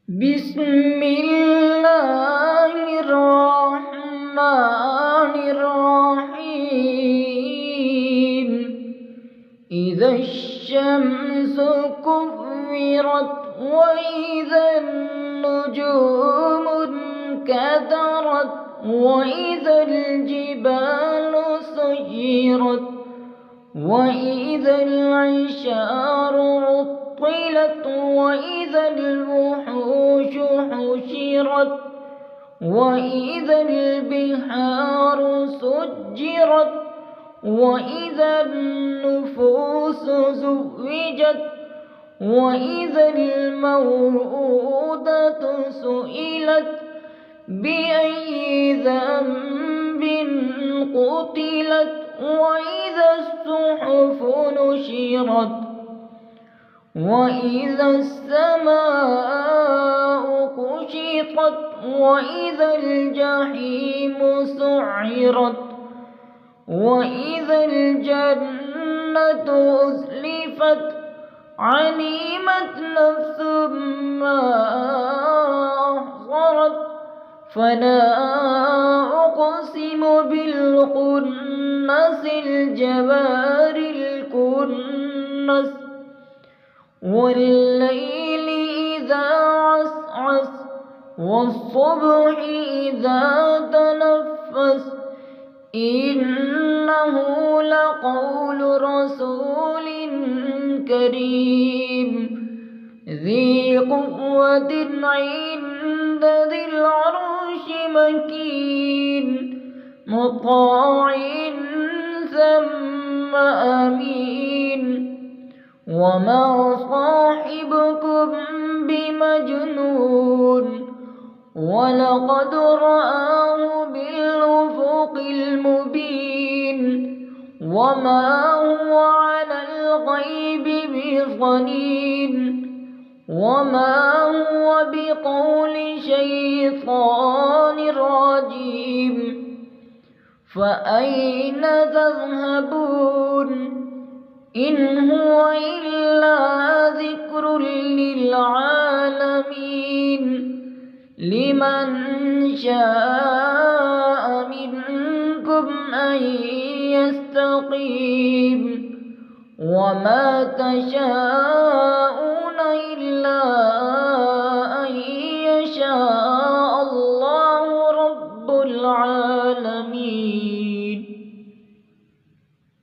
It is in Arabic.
بسم الله الرحمن الرحيم إذا الشمس كورت وإذا النجوم انكدرت وإذا الجبال سيرت وإذا العشار عطلت وإذا الوحوش حشرت وإذا البحار سجرت وإذا النفوس زوجت وإذا الموءودة سئلت بأي ذنب قتلت وإذا الصحف نشرت وإذا السماء كشطت وإذا الجحيم سعرت وإذا الجنة أزلفت علمت نفس ما أحضرت فلا أقسم بالخنس الجوار الكنس والليل إذا عسعس والصبح إذا تنفس إنه لقول رسول كريم ذي قوة عند ذي العرش مكين مطاع ثم أمين وما صاحبكم بمجنون ولقد رآه بالأفق المبين وما هو على الغيب بضنين وما هو بقول شيطان رجيم فأين تذهبون إن هو إلا ذكر للعالمين لمن شاء منكم أن يستقيم وما تشاءون